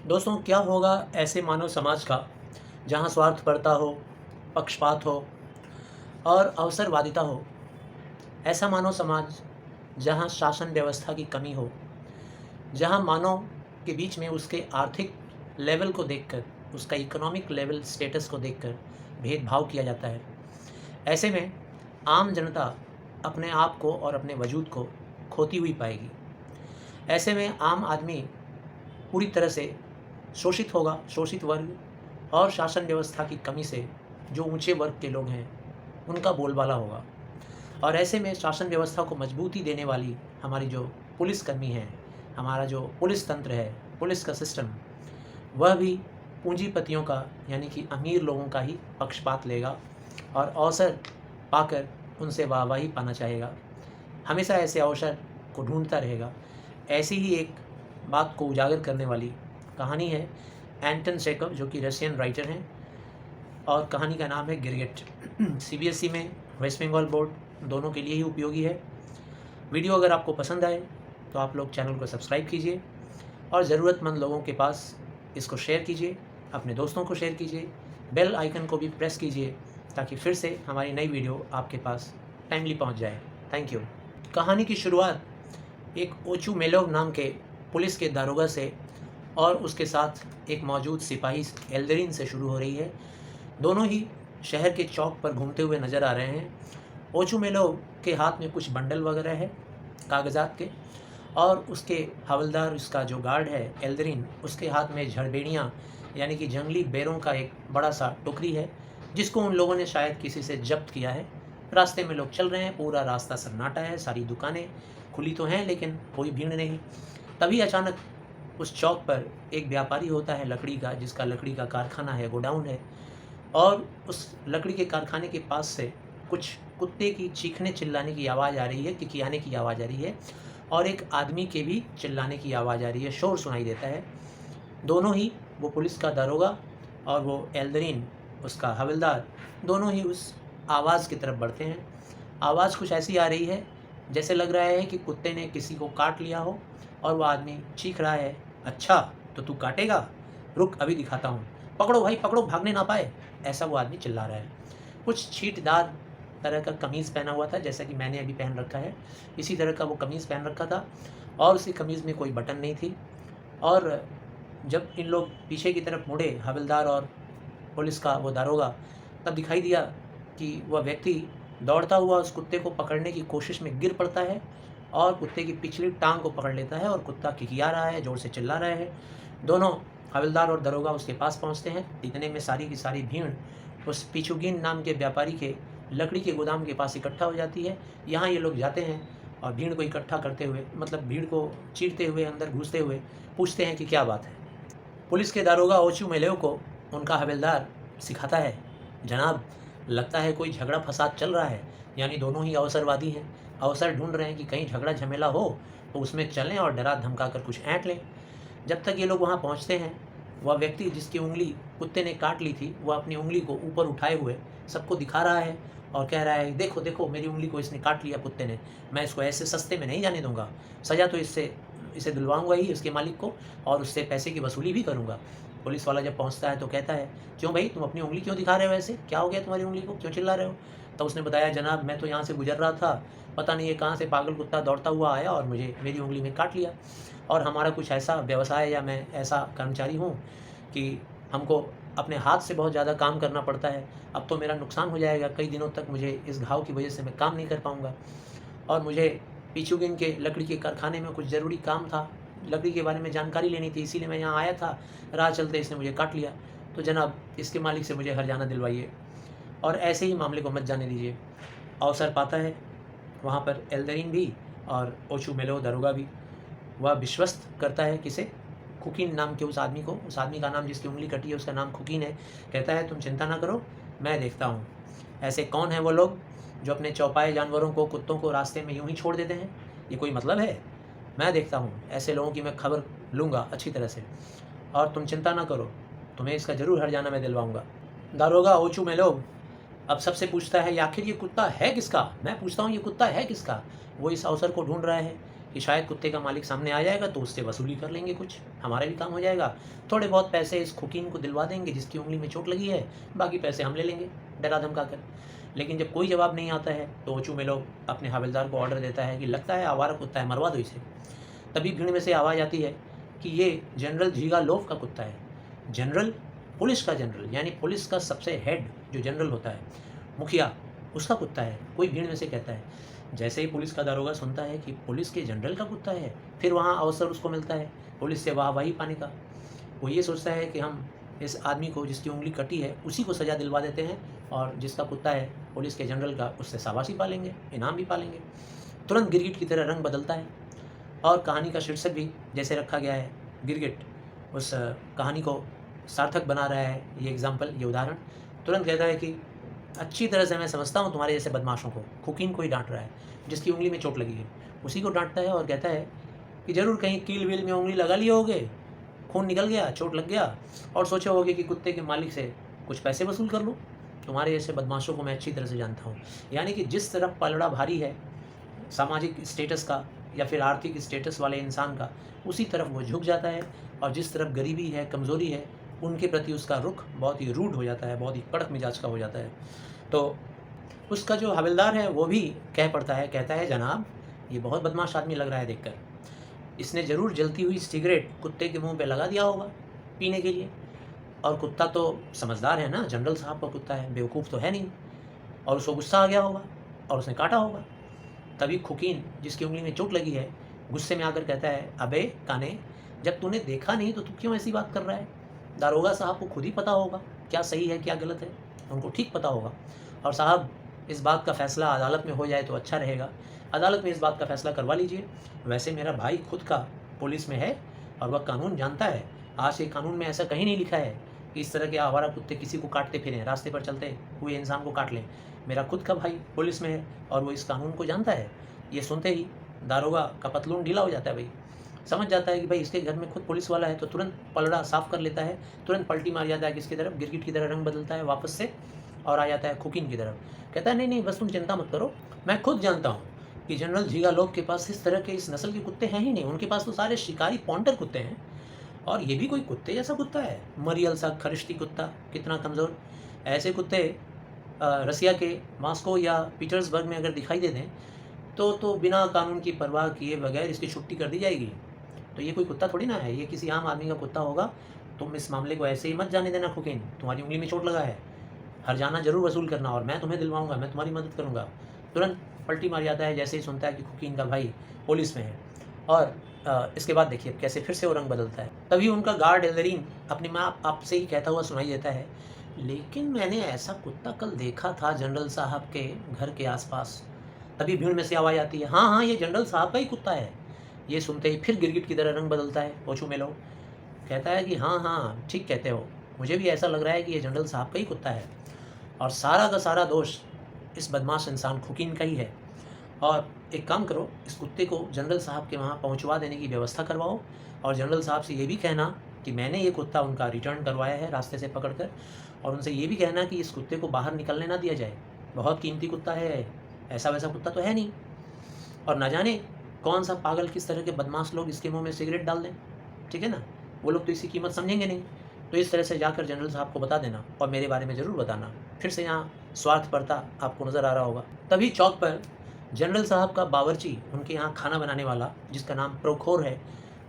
दोस्तों, क्या होगा ऐसे मानव समाज का जहाँ स्वार्थपरता हो, पक्षपात हो और अवसरवादिता हो। ऐसा मानव समाज जहाँ शासन व्यवस्था की कमी हो, जहाँ मानव के बीच में उसके आर्थिक लेवल को देखकर, उसका इकोनॉमिक लेवल स्टेटस को देखकर भेदभाव किया जाता है। ऐसे में आम जनता अपने आप को और अपने वजूद को खोती हुई पाएगी। ऐसे में आम आदमी पूरी तरह से शोषित होगा। शोषित वर्ग और शासन व्यवस्था की कमी से जो ऊंचे वर्ग के लोग हैं, उनका बोलबाला होगा। और ऐसे में शासन व्यवस्था को मजबूती देने वाली हमारी जो पुलिसकर्मी हैं, हमारा जो पुलिस तंत्र है, पुलिस का सिस्टम, वह भी पूंजीपतियों का यानी कि अमीर लोगों का ही पक्षपात लेगा और अवसर पाकर उनसे वाहवाही पाना चाहेगा। हमेशा ऐसे अवसर को ढूंढता रहेगा। ऐसी ही एक बात को उजागर करने वाली कहानी है एंटन चेखव, जो कि रशियन राइटर हैं, और कहानी का नाम है गिरगिट। सीबीएसई में, वेस्ट बंगाल बोर्ड, दोनों के लिए ही उपयोगी है। वीडियो अगर आपको पसंद आए तो आप लोग चैनल को सब्सक्राइब कीजिए और ज़रूरतमंद लोगों के पास इसको शेयर कीजिए, अपने दोस्तों को शेयर कीजिए, बेल आइकन को भी प्रेस कीजिए ताकि फिर से हमारी नई वीडियो आपके पास टाइमली पहुंच जाए। Thank you. कहानी की शुरुआत एक ओचू मेलोव नाम के पुलिस के दारोगा से और उसके साथ एक मौजूद सिपाही एल्दरिन से शुरू हो रही है। दोनों ही शहर के चौक पर घूमते हुए नज़र आ रहे हैं। ओचू मेलोव के हाथ में कुछ बंडल वगैरह है कागजात के, और उसके हवलदार, उसका जो गार्ड है एल्दरिन, उसके हाथ में झड़बेड़ियाँ यानी कि जंगली बेरों का एक बड़ा सा टोकरी है, जिसको उन लोगों ने शायद किसी से जब्त किया है। रास्ते में लोग चल रहे हैं, पूरा रास्ता सन्नाटा है, सारी दुकानें खुली तो हैं लेकिन कोई भीड़ नहीं। तभी अचानक उस चौक पर एक व्यापारी होता है लकड़ी का, जिसका लकड़ी का कारखाना है, गोडाउन है, और उस लकड़ी के कारखाने के पास से कुछ कुत्ते की चीखने चिल्लाने की आवाज़ आ रही है, किकियाने की आवाज़ आ रही है, और एक आदमी के भी चिल्लाने की आवाज़ आ रही है, शोर सुनाई देता है। दोनों ही, वो पुलिस का दारोगा और वो एल्दरिन उसका हवलदार, दोनों ही उस आवाज़ की तरफ बढ़ते हैं। आवाज़ कुछ ऐसी आ रही है जैसे लग रहा है कि कुत्ते ने किसी को काट लिया हो, और वो आदमी चीख रहा है, अच्छा तो तू काटेगा, रुक अभी दिखाता हूँ, पकड़ो भाई पकड़ो, भागने ना पाए, ऐसा वो आदमी चिल्ला रहा है। कुछ छींटदार तरह का कमीज़ पहना हुआ था, जैसा कि मैंने अभी पहन रखा है, इसी तरह का वो कमीज़ पहन रखा था, और उसी कमीज़ में कोई बटन नहीं थी। और जब इन लोग पीछे की तरफ मुड़े, हवलदार और पुलिस का वो दारोगा, तब दिखाई दिया कि वह व्यक्ति दौड़ता हुआ उस कुत्ते को पकड़ने की कोशिश में गिर पड़ता है और कुत्ते की पिछली टांग को पकड़ लेता है, और कुत्ता किकिया रहा है, ज़ोर से चिल्ला रहा है। दोनों हवलदार और दरोगा उसके पास पहुंचते हैं। इतने में सारी की सारी भीड़ उस पिचुगिन नाम के व्यापारी के लकड़ी के गोदाम के पास इकट्ठा हो जाती है। यहाँ ये लोग जाते हैं और भीड़ को इकट्ठा करते हुए, मतलब भीड़ को चीरते हुए, अंदर घुसते हुए पूछते हैं कि क्या बात है। पुलिस के दारोगा ओचू मेलेव को उनका हवलदार सिखाता है, जनाब लगता है कोई झगड़ा फसाद चल रहा है, यानी दोनों ही अवसरवादी हैं, अवसर ढूंढ रहे हैं कि कहीं झगड़ा झमेला हो तो उसमें चलें और डरा धमका कर कुछ ऐंठ लें। जब तक ये लोग वहाँ पहुँचते हैं, वह व्यक्ति जिसकी उंगली कुत्ते ने काट ली थी, वह अपनी उंगली को ऊपर उठाए हुए सबको दिखा रहा है और कह रहा है, देखो देखो मेरी उंगली को इसने काट लिया कुत्ते ने, मैं इसको ऐसे सस्ते में नहीं जाने दूंगा, सज़ा तो इसे दिलवाऊंगा ही इसके मालिक को, और उससे पैसे की वसूली भी करूंगा। पुलिस वाला जब पहुंचता है तो कहता है, क्यों भाई तुम अपनी उंगली क्यों दिखा रहे हो, ऐसे क्या हो गया तुम्हारी उंगली को, क्यों चिल्ला रहे हो। तो उसने बताया, जनाब मैं तो यहाँ से गुजर रहा था, पता नहीं ये कहाँ से पागल कुत्ता दौड़ता हुआ आया और मुझे मेरी उंगली में काट लिया, और हमारा कुछ ऐसा व्यवसाय या मैं ऐसा कर्मचारी हूँ कि हमको अपने हाथ से बहुत ज़्यादा काम करना पड़ता है, अब तो मेरा नुकसान हो जाएगा, कई दिनों तक मुझे इस घाव की वजह से मैं काम नहीं कर पाऊँगा, और मुझे पिचुगिन के लकड़ी के कारखाने में कुछ ज़रूरी काम था, लकड़ी के बारे में जानकारी लेनी थी, इसीलिए मैं यहाँ आया था, राह चलते इसने मुझे काट लिया, तो जनाब इसके मालिक से मुझे हर्जाना दिलवाइए और ऐसे ही मामले को मत जाने दीजिए। अवसर पाता है वहाँ पर एल्दरिन भी और ओचू मेलेव दारोगा भी। वह विश्वस्त करता है किसे, खुकीन नाम के उस आदमी को, उस आदमी का नाम जिसकी उंगली कटी है उसका नाम खुकीन है। कहता है, तुम चिंता ना करो, मैं देखता हूँ ऐसे कौन है वो लोग जो अपने चौपाए जानवरों को, कुत्तों को रास्ते में यूं ही छोड़ देते हैं, ये कोई मतलब है, मैं देखता हूँ, ऐसे लोगों की मैं खबर लूँगा अच्छी तरह से, और तुम चिंता ना करो, तुम्हें इसका ज़रूर हर्जाना मैं दिलवाऊँगा। दारोगा ओचू मेलेव अब सबसे पूछता है, आखिर ये कुत्ता है किसका, मैं पूछता हूँ ये कुत्ता है किसका। वो इस अवसर को ढूंढ रहा है कि शायद कुत्ते का मालिक सामने आ जाएगा तो उससे वसूली कर लेंगे, कुछ हमारा भी काम हो जाएगा, थोड़े बहुत पैसे इस खुकीन को दिलवा देंगे जिसकी उंगली में चोट लगी है, बाकी पैसे हम ले लेंगे डरा धमका कर। लेकिन जब कोई जवाब नहीं आता है तो ओचू मेलो अपने हवलदार को ऑर्डर देता है कि लगता है आवारा कुत्ता है, मरवा दो इसे। तभी भीड़ में से आवाज़ आती है कि ये जनरल झीगालोव का कुत्ता है। जनरल, पुलिस का जनरल, यानी पुलिस का सबसे हेड जो जनरल होता है, मुखिया, उसका कुत्ता है। कोई भीड़ में से कहता है। जैसे ही पुलिस का दारोगा सुनता है कि पुलिस के जनरल का कुत्ता है, फिर वहाँ अवसर उसको मिलता है पुलिस से वाहवाही पाने का। वो ये सोचता है कि हम इस आदमी को जिसकी उंगली कटी है उसी को सज़ा दिलवा देते हैं, और जिसका कुत्ता है पुलिस के जनरल का, उससे शाबाशी पालेंगे, इनाम भी पालेंगे। तुरंत गिरगिट की तरह रंग बदलता है और कहानी का शीर्षक भी जैसे रखा गया है, गिरगिट उस कहानी को सार्थक बना रहा है। ये एग्जाम्पल, ये उदाहरण तुरंत कहता है कि अच्छी तरह से मैं समझता हूँ तुम्हारे जैसे बदमाशों को। खुकीन को ही डांट रहा है जिसकी उंगली में चोट लगी है, उसी को डांटता है और कहता है कि ज़रूर कहीं कील वील में उंगली लगा लिए होगे, खून निकल गया, चोट लग गया, और सोचे होगे कि कुत्ते के मालिक से कुछ पैसे वसूल कर लूँ। तुम्हारे जैसे बदमाशों को मैं अच्छी तरह से जानता हूँ। यानी कि जिस तरफ पलड़ा भारी है सामाजिक स्टेटस का या फिर आर्थिक स्टेटस वाले इंसान का, उसी तरफ वो झुक जाता है, और जिस तरफ गरीबी है, कमज़ोरी है, उनके प्रति उसका रुख बहुत ही रूड हो जाता है, बहुत ही कड़क मिजाज का हो जाता है। तो उसका जो हवलदार है वो भी कह पड़ता है, कहता है जनाब ये बहुत बदमाश आदमी लग रहा है देखकर, इसने ज़रूर जलती हुई सिगरेट कुत्ते के मुंह पे लगा दिया होगा पीने के लिए, और कुत्ता तो समझदार है ना, जनरल साहब का कुत्ता है, बेवकूफ़ तो है नहीं, और उसको गुस्सा आ गया होगा और उसने काटा होगा। तभी खुकीन जिसकी उंगली में चोट लगी है गुस्से में आकर कहता है, अबे काने, जब तूने देखा नहीं तो तू क्यों ऐसी बात कर रहा है? दारोगा साहब को खुद ही पता होगा क्या सही है क्या गलत है, उनको ठीक पता होगा। और साहब इस बात का फ़ैसला अदालत में हो जाए तो अच्छा रहेगा, अदालत में इस बात का फ़ैसला करवा लीजिए। वैसे मेरा भाई खुद का पुलिस में है और वह कानून जानता है। आज के कानून में ऐसा कहीं नहीं लिखा है कि इस तरह के आवारा कुत्ते किसी को काटते फिरें, रास्ते पर चलते हुए इंसान को काट लें। मेरा खुद का भाई पुलिस में है और वो इस कानून को जानता है। ये सुनते ही दारोगा का पतलून ढीला हो जाता है। भाई समझ जाता है कि भाई इसके घर में खुद पुलिस वाला है, तो तुरंत पलड़ा साफ़ कर लेता है, तुरंत पलटी मार जाता है किसकी तरफ, गिरगिट की तरह रंग बदलता है वापस से और आ जाता है खुकीन की तरफ। कहता है नहीं नहीं, बस तुम चिंता मत करो, मैं खुद जानता हूँ कि जनरल झीगालोव के पास इस तरह के, इस नस्ल के कुत्ते हैं ही नहीं। उनके पास तो सारे शिकारी पॉन्टर कुत्ते हैं, और ये भी कोई कुत्ते जैसा कुत्ता है, मरियल सा खरिश्ती कुत्ता, कितना कमज़ोर। ऐसे कुत्ते रसिया के मॉस्को या पीटर्सबर्ग में अगर दिखाई दे दें तो बिना कानून की परवाह किए बगैर इसकी छुट्टी कर दी जाएगी। तो ये कोई कुत्ता थोड़ी ना है, ये किसी आम आदमी का कुत्ता होगा। तुम इस मामले को ऐसे ही मत जाने देना खुकीन, तुम्हारी उंगली में चोट लगा है, हर्जाना ज़रूर वसूल करना और मैं तुम्हें दिलवाऊंगा, मैं तुम्हारी मदद करूंगा। तुरंत पलटी मार जाता है जैसे ही सुनता है कि खुकीन का भाई पुलिस में है। और इसके बाद देखिए कैसे फिर से वो रंग बदलता है। तभी उनका गार्ड एल्दरीन अपने माँ आप से ही कहता हुआ सुनाई देता है, लेकिन मैंने ऐसा कुत्ता कल देखा था जनरल साहब के घर के आसपास। तभी भीड़ में से आवाज़ आती है, हाँ हाँ ये जनरल साहब का ही कुत्ता है। ये सुनते ही फिर गिरगिट की तरह रंग बदलता है ओचू मेलो। कहता है कि हाँ हाँ ठीक कहते हो, मुझे भी ऐसा लग रहा है कि ये जनरल साहब का ही कुत्ता है, और सारा का सारा दोष इस बदमाश इंसान खुकीन का ही है। और एक काम करो, इस कुत्ते को जनरल साहब के वहाँ पहुँचवा देने की व्यवस्था करवाओ, और जनरल साहब से ये भी कहना कि मैंने ये कुत्ता उनका रिटर्न करवाया है रास्ते से पकड़कर, और उनसे ये भी कहना कि इस कुत्ते को बाहर निकलने ना दिया जाए, बहुत कीमती कुत्ता है, ऐसा वैसा कुत्ता तो है नहीं, और ना जाने कौन सा पागल किस तरह के बदमाश लोग इसके मुंह में सिगरेट डाल दें, ठीक है ना, वो लोग तो इसकी कीमत समझेंगे नहीं। तो इस तरह से जाकर जनरल साहब को बता देना और मेरे बारे में ज़रूर बताना। फिर से यहाँ स्वार्थपरता आपको नज़र आ रहा होगा। तभी चौक पर जनरल साहब का बावर्ची, उनके यहाँ खाना बनाने वाला जिसका नाम प्रोखोर है,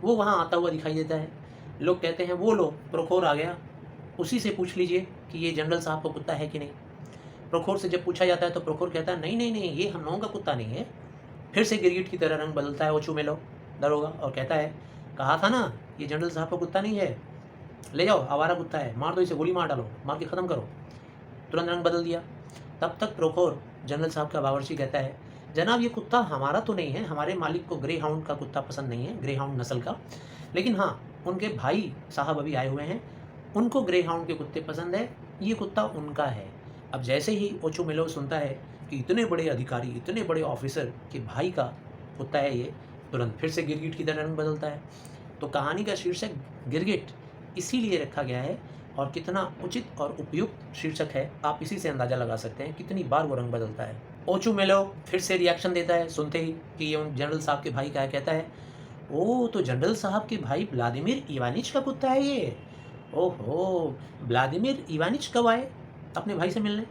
वो वहाँ आता हुआ दिखाई देता है। लोग कहते हैं वो लो प्रोखोर आ गया, उसी से पूछ लीजिए कि ये जनरल साहब का कुत्ता है कि नहीं। प्रोखोर से जब पूछा जाता है तो प्रोखोर कहता है नहीं नहीं नहीं, ये हम लोगों का कुत्ता नहीं है। फिर से गिरगिट की तरह रंग बदलता है ओचू मेलो दरोगा और कहता है, कहा था ना ये जनरल साहब का कुत्ता नहीं है, ले जाओ आवारा कुत्ता है, मार दो इसे, गोली मार डालो, मार के ख़त्म करो। तुरंत रंग बदल दिया। तब तक प्रोखोर जनरल साहब का बावर्ची कहता है, जनाब ये कुत्ता हमारा तो नहीं है, हमारे मालिक को ग्रे हाउंड का कुत्ता पसंद नहीं है, ग्रे हाउंड नस्ल का, लेकिन हाँ उनके भाई साहब अभी आए हुए हैं, उनको ग्रे हाउंड के कुत्ते पसंद है, ये कुत्ता उनका है। अब जैसे ही ओचू मेलो सुनता है कि इतने बड़े अधिकारी, इतने बड़े ऑफिसर के भाई का कुत्ता है ये, तुरंत फिर से गिरगिट की तरह रंग बदलता है। तो कहानी का शीर्षक गिरगिट इसीलिए रखा गया है, और कितना उचित और उपयुक्त शीर्षक है आप इसी से अंदाज़ा लगा सकते हैं कितनी बार वो रंग बदलता है। ओचू मेलो फिर से रिएक्शन देता है सुनते ही कि ये उन जनरल साहब के भाई का है। कहता है, ओ तो जनरल साहब के भाई व्लादिमीर इवानिच का कुत्ता है ये। ओहो, व्लादिमीर इवानिच कब आए अपने भाई से मिलने,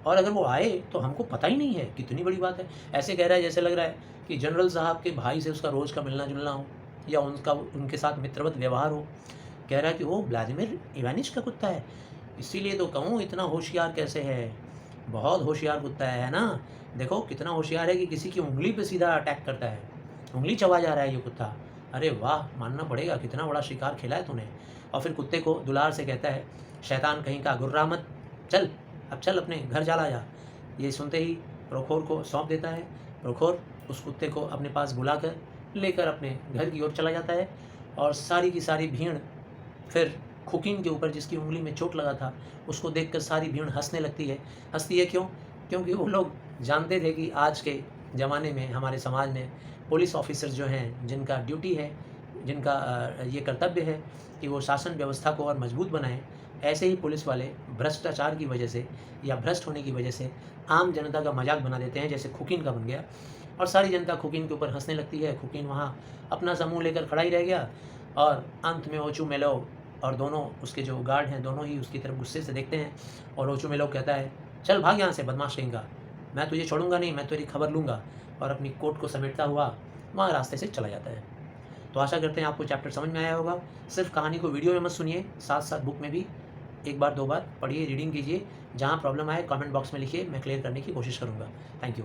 और अगर वो आए तो हमको पता ही नहीं है, कितनी बड़ी बात है। ऐसे कह रहा है जैसे लग रहा है कि जनरल साहब के भाई से उसका रोज़ का मिलना जुलना हो या उनके साथ मित्रवत व्यवहार हो। कह रहा है कि वो व्लादिमीर इवानिच का कुत्ता है, इसीलिए तो कहूँ इतना होशियार कैसे है। बहुत होशियार कुत्ता है ना। देखो कितना होशियार है कि किसी की उंगली पे सीधा अटैक करता है, उंगली चबा जा रहा है ये कुत्ता। अरे वाह, मानना पड़ेगा कितना बड़ा शिकार खेला है तूने। और फिर कुत्ते को दुलार से कहता है, शैतान कहीं का, गुर्रा मत, चल अब चल अपने घर चला जा। ये सुनते ही प्रोखोर को सौंप देता है। प्रोखोर उस कुत्ते को अपने पास बुलाकर लेकर अपने घर की ओर चला जाता है। और सारी की सारी भीड़ फिर खुकिन के ऊपर, जिसकी उंगली में चोट लगा था, उसको देखकर सारी भीड़ हंसने लगती है। हंसती है क्यों? क्योंकि वो लोग जानते थे कि आज के ज़माने में हमारे समाज में पुलिस ऑफिसर जो हैं, जिनका ड्यूटी है, जिनका ये कर्तव्य है कि वो शासन व्यवस्था को और मजबूत बनाएं, ऐसे ही पुलिस वाले भ्रष्टाचार की वजह से या भ्रष्ट होने की वजह से आम जनता का मजाक बना देते हैं, जैसे खुकिन का बन गया। और सारी जनता खुकिन के ऊपर हंसने लगती है। खुकिन वहाँ अपना समूह लेकर खड़ा ही रह गया। और अंत में ओचू मेलो और दोनों उसके जो गार्ड हैं, दोनों ही उसकी तरफ गुस्से से देखते हैं। और ओचू मेलो कहता है, चल भाग यहाँ से बदमाश कहीं का, मैं तुझे छोड़ूंगा नहीं, मैं तेरी खबर लूँगा। और अपनी कोट को समेटता हुआ वहाँ रास्ते से चला जाता है। तो आशा करते हैं आपको चैप्टर समझ में आया होगा। सिर्फ कहानी को वीडियो में मत सुनिए, साथ साथ बुक में भी एक बार दो बार पढ़िए, रीडिंग कीजिए। जहाँ प्रॉब्लम आए कमेंट बॉक्स में लिखिए, मैं क्लियर करने की कोशिश करूँगा। Thank you.